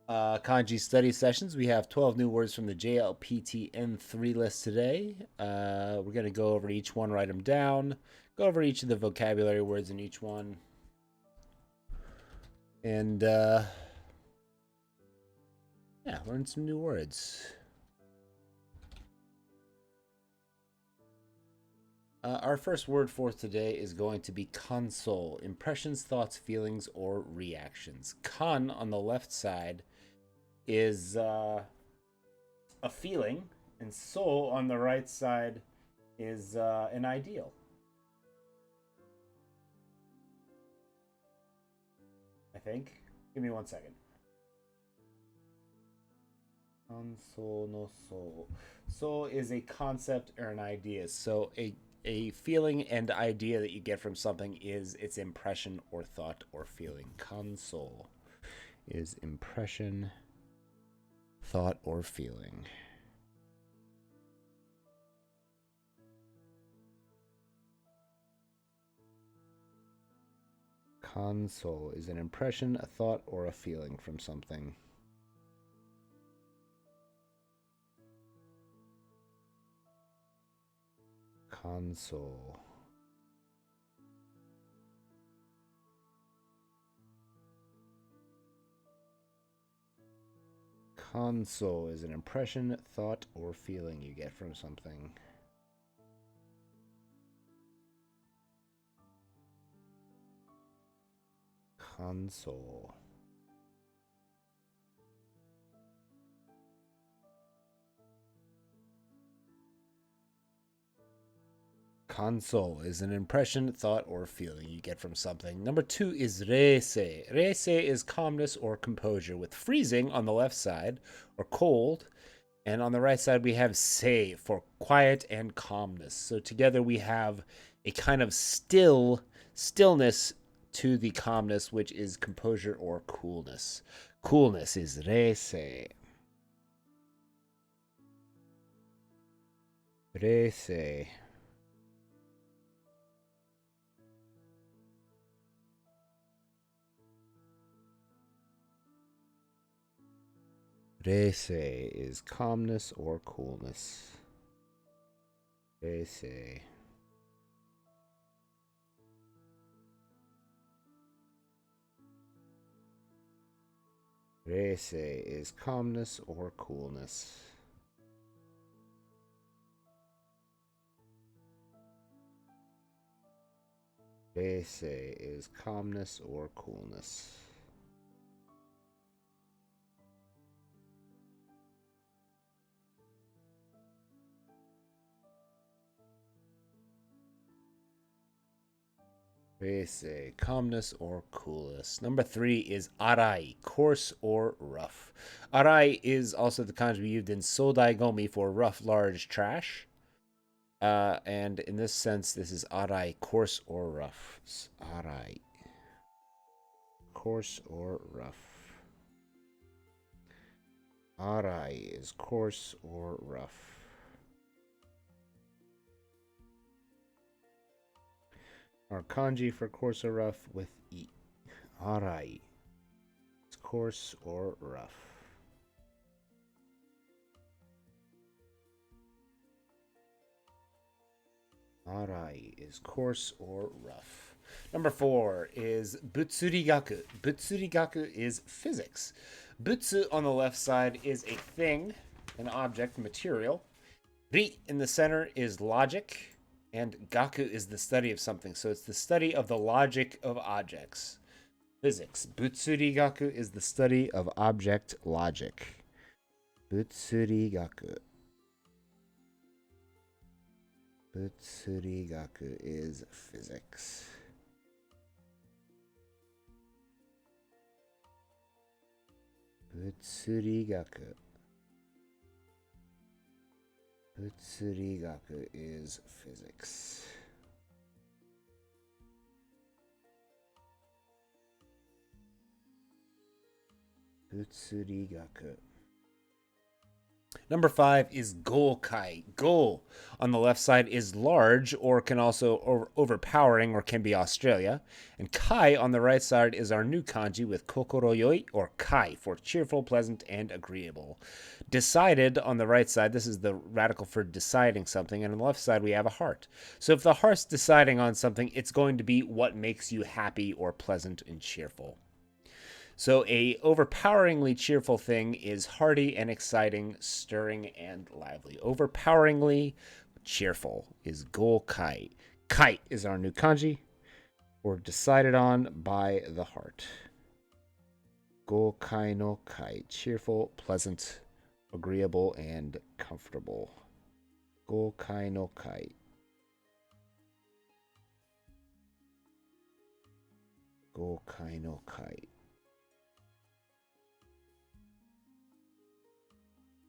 Kanji study sessions. We have 12 new words from the JLPT N3 list today. We're going to go over each one, write them down, go over each of the vocabulary words in each one, and yeah, learn some new words. Our first word for today is going to be console. Impressions, thoughts, feelings, or reactions. Kan on the left side is a feeling, and soul on the right side is an ideal. I think. Give me 1 second. Console no soul. Soul is a concept or an idea. So a feeling and idea that you get from something is its impression or thought or feeling. Console is impression, thought, or feeling. Console is an impression, a thought, or a feeling from something. Console. Console is an impression, thought, or feeling you get from something. Console. Console is an impression, thought, or feeling you get from something. Number two is reise. Reise is calmness or composure, with freezing on the left side, or cold, and on the right side we have sei for quiet and calmness. So together we have a kind of stillness to the calmness, which is composure or coolness. Coolness is reise. Reise. Reise is calmness or coolness. Reise. Reise is calmness or coolness. Reise is calmness or coolness. Reise, calmness or coolness. Number three is arai, coarse or rough. Arai is also the kanji used in sodaigomi for rough, large trash. And in this sense, this is arai, coarse or rough. Arai, coarse or rough. Arai is coarse or rough. Our kanji for coarse or rough with i. Arai. It's coarse or rough. Arai is coarse or rough. Number four is butsurigaku. Butsurigaku is physics. Butsu on the left side is a thing, an object, material. Ri in the center is logic, and gaku is the study of something. So it's the study of the logic of objects. Physics. Butsurigaku is the study of object logic. Butsurigaku. Butsurigaku is physics. Butsurigaku. Butsurigaku is physics. Butsurigaku. Number 5 is Golkai. Gol on the left side is large or can also overpowering or can be Australia. And Kai on the right side is our new kanji with kokoroyoi or Kai for cheerful, pleasant, and agreeable. Decided on the right side, this is the radical for deciding something. And on the left side, we have a heart. So if the heart's deciding on something, it's going to be what makes you happy or pleasant and cheerful. So a overpoweringly cheerful thing is hearty and exciting, stirring and lively. Overpoweringly cheerful is Golkai. Kai is our new kanji, or decided on by the heart. Golkai no kai. Cheerful, pleasant, agreeable, and comfortable. Golkai no kai. Golkai no kai.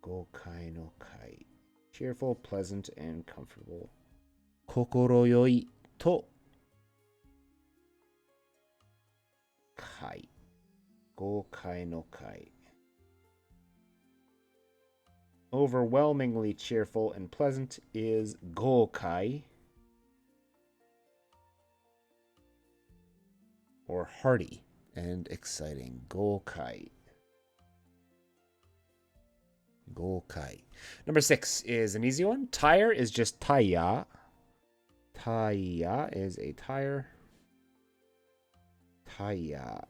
Golkai no kai. Cheerful, pleasant, and comfortable. Kokoroyoi to kai. Golkai no kai. Overwhelmingly cheerful and pleasant is Golkai. Or hearty and exciting. Golkai. Golkai. Number 6 is an easy one. Tire is just taya. Taya is a tire. Taya.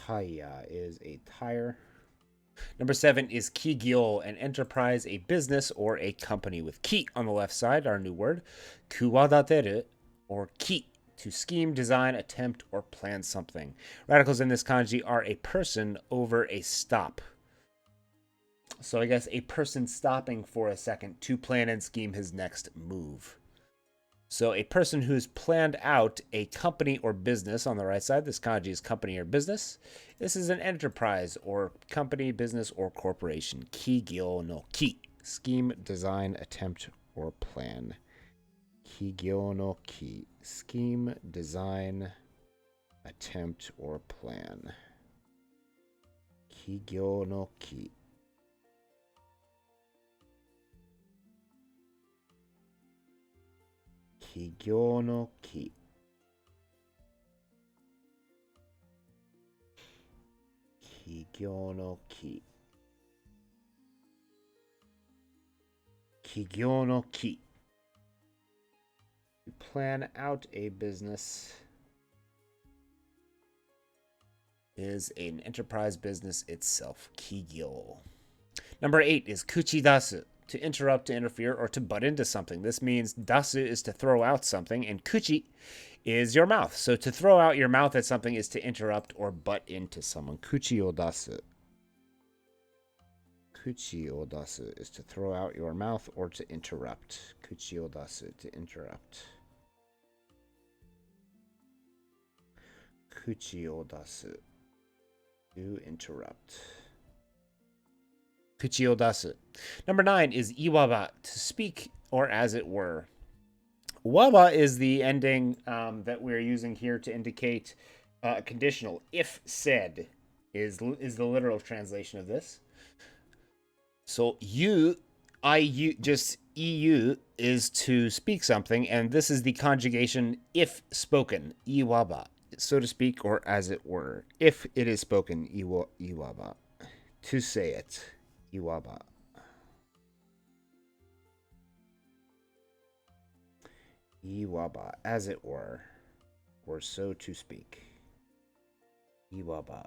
Taya is a tire. Number 7 is kigyo, an enterprise, a business, or a company with ki on the left side, our new word. Kuwadateru, or ki, to scheme, design, attempt, or plan something. Radicals in this kanji are a person over a stop. So I guess a person stopping for a second to plan and scheme his next move. So a person who's planned out a company or business on the right side. This kanji is company or business. This is an enterprise or company, business, or corporation. Kigyo no ki. Scheme, design, attempt, or plan. Kigyo no ki. Scheme, design, attempt, or plan. Kigyo no ki. Kigyo no ki. Kigyo no ki. Kigyo no ki. You plan out a business is an enterprise business itself. Kigyo. Number 8 is kuchidasu. To interrupt, to interfere, or to butt into something. This means dasu is to throw out something, and kuchi is your mouth. So to throw out your mouth at something is to interrupt or butt into someone. Kuchi o dasu. Kuchi o dasu is to throw out your mouth or to interrupt. Kuchi o dasu, to interrupt. Kuchi o dasu, to interrupt. Kuchi o dasu. Number 9 is iwaba, to speak or as it were. Waba is the ending that we're using here to indicate conditional. If said is the literal translation of this. So just eu is to speak something, and this is the conjugation if spoken, iwaba, so to speak or as it were. If it is spoken, iwaba. To say it, iwaba. Iwaba, as it were, or so to speak. Iwaba.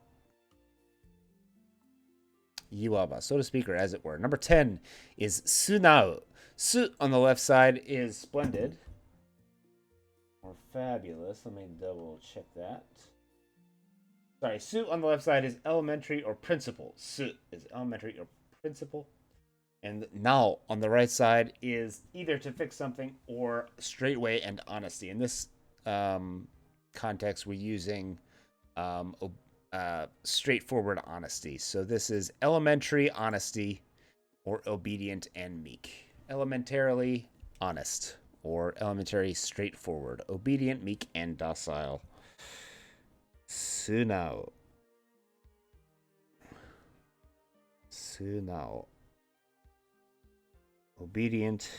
Iwaba, so to speak, or as it were. Number 10 is sunao. Su on the left side is splendid or fabulous. Let me double check that. Sorry, su on the left side is elementary or principal. Su is elementary or principal. And nao on the right side is either to fix something or straightway and honesty. In this context, we're using straightforward honesty. So this is elementary honesty or obedient and meek. Elementarily honest or elementary straightforward. Obedient, meek, and docile. Sunao. Sunao. Obedient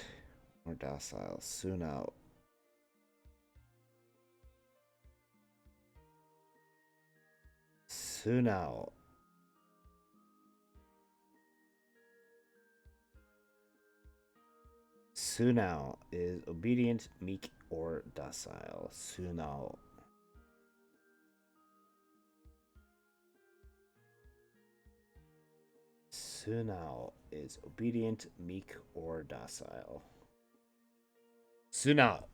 or docile. Sunao. Sunao. Sunao is obedient, meek, or docile. Sunao. Sunao is obedient, meek, or docile. Sunao.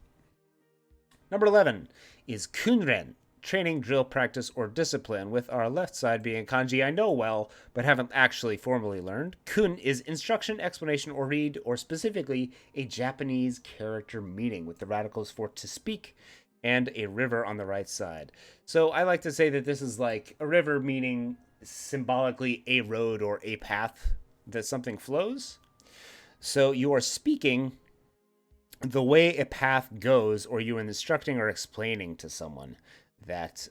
Number 11 is kunren, training, drill, practice, or discipline, with our left side being kanji I know well, but haven't actually formally learned. Kun is instruction, explanation, or read, or specifically a Japanese character meaning, with the radicals for to speak and a river on the right side. So I like to say that this is like a river meaning symbolically a road or a path that something flows. So you are speaking the way a path goes, or you are instructing or explaining to someone that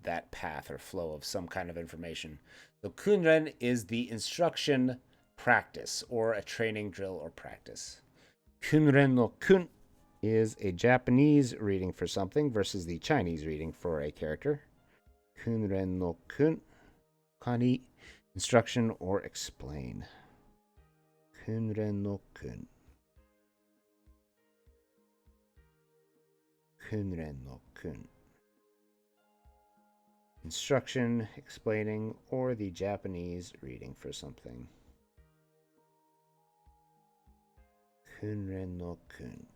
that path or flow of some kind of information. So kunren is the instruction practice or a training drill or practice. Kunren no kun is a Japanese reading for something versus the Chinese reading for a character. Kunren no kun, kani, instruction or explain. Kunren no kun. Kunren no kun. Instruction, explaining, or the Japanese reading for something. Kunren no kun.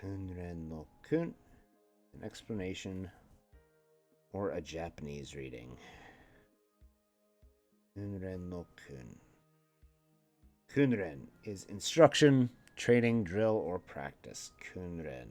Kunren no kun. An explanation or a Japanese reading. Kunren no kun. Kunren is instruction, training, drill, or practice. Kunren.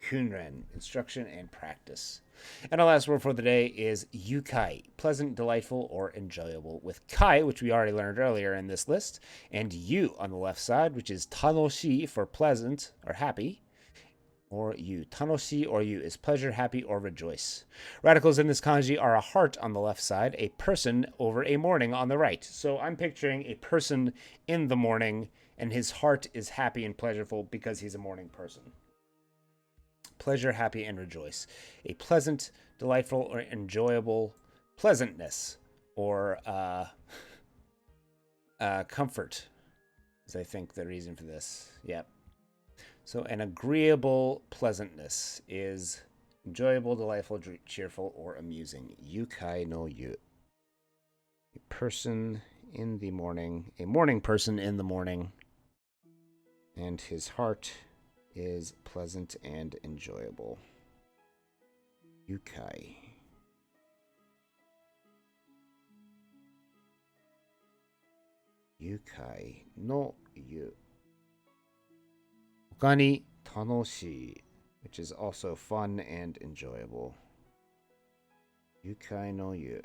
Kunren, instruction and practice. And our last word for the day is yukai, pleasant, delightful, or enjoyable, with kai, which we already learned earlier in this list, and yu on the left side, which is tanoshi for pleasant or happy, or yu. Tanoshi or yu is pleasure, happy, or rejoice. Radicals in this kanji are a heart on the left side, a person over a morning on the right. So I'm picturing a person in the morning, and his heart is happy and pleasurable because he's a morning person. Pleasure, happy, and rejoice. A pleasant, delightful, or enjoyable pleasantness, or comfort is, I think, the reason for this. Yep. So an agreeable pleasantness is enjoyable, delightful, cheerful, or amusing. Yukai no yu. A person in the morning, a morning person in the morning, and his heart is pleasant and enjoyable. Yukai. Yukai no yu. Hokani tanoshii, which is also fun and enjoyable. Yukai no yu.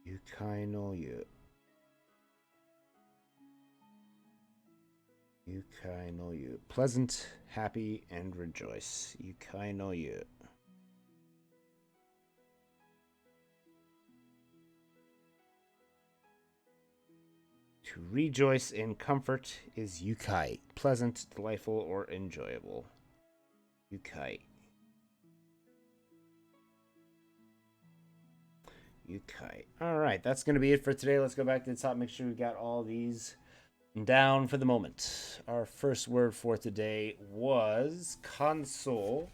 Yukai no yu. Yukai no yu. Pleasant, happy, and rejoice. Yukai no yu. To rejoice in comfort is yukai. Pleasant, delightful, or enjoyable. Yukai. Yukai. All right, that's going to be it for today. Let's go back to the top. Make sure we got all these down for the moment. Our first word for today was kanso,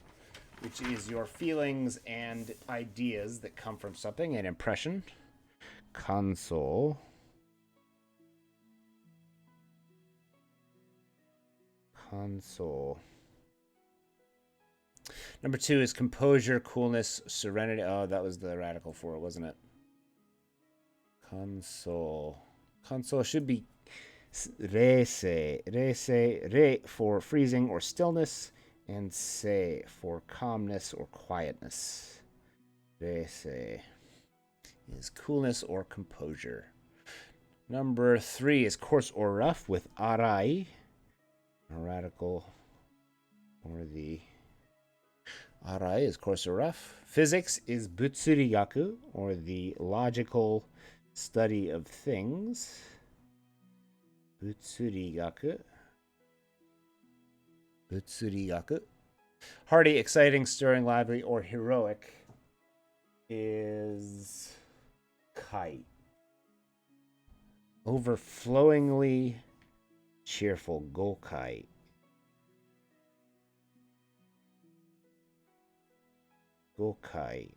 which is your feelings and ideas that come from something, an impression. Kanso. Kanso. Number 2 is composure, coolness, serenity. Oh, that was the radical for it, wasn't it? Kanso. Kanso should be reise. Reise, re for freezing or stillness, and se for calmness or quietness. Reise is coolness or composure. Number 3 is coarse or rough with arai, a radical, or the arai is coarse or rough. Physics is butsurigaku, or the logical study of things. Butsurigaku. Butsurigaku. Hearty, exciting, stirring, lively, or heroic is kai. Overflowingly cheerful, gokai. Gokai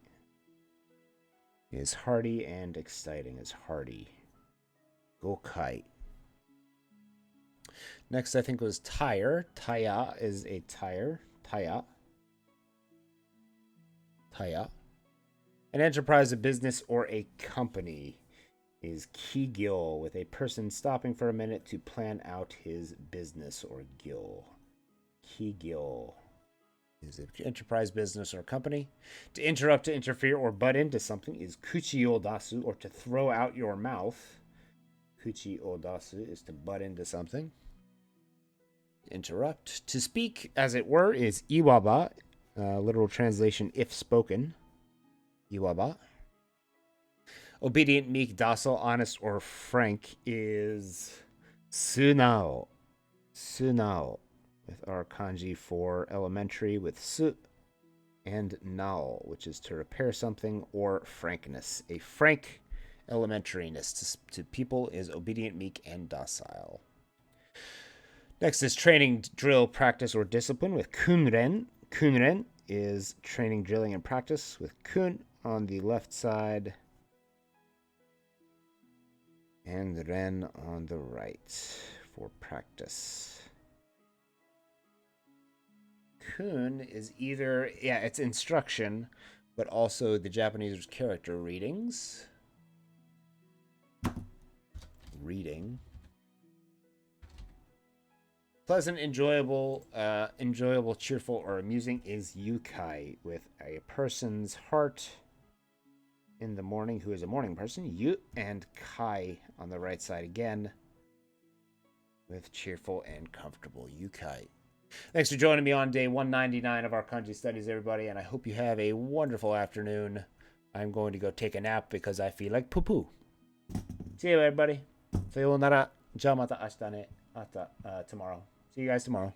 is hearty and exciting is hearty. Gokai. Next, I think was tire. Taya is a tire. Taya. Taya. An enterprise, a business, or a company is kigyo, with a person stopping for a minute to plan out his business or gyo. Kigyo is an enterprise, business, or company. To interrupt, to interfere, or butt into something is kuchi o dasu, or to throw out your mouth. Kuchi o dasu is to butt into something. Interrupt. To speak, as it were, is iwaba. Literal translation, if spoken. Iwaba. Obedient, meek, docile, honest, or frank is sunao. Sunao. With our kanji for elementary with su and nao, which is to repair something or frankness. A frank elementariness to people is obedient, meek, and docile. Next is training, drill, practice, or discipline with kunren. Kunren is training, drilling, and practice with kun on the left side and ren on the right for practice. Kun is either, it's instruction, but also the Japanese character readings. Reading. Pleasant, enjoyable, cheerful, or amusing is yukai, with a person's heart in the morning, who is a morning person, yu, and kai on the right side again, with cheerful and comfortable, yukai. Thanks for joining me on day 199 of our kanji studies, everybody, and I hope you have a wonderful afternoon. I'm going to go take a nap because I feel like poo-poo. See you, everybody. Sayonara. Ja mata ashita ne. Tomorrow. See you guys tomorrow.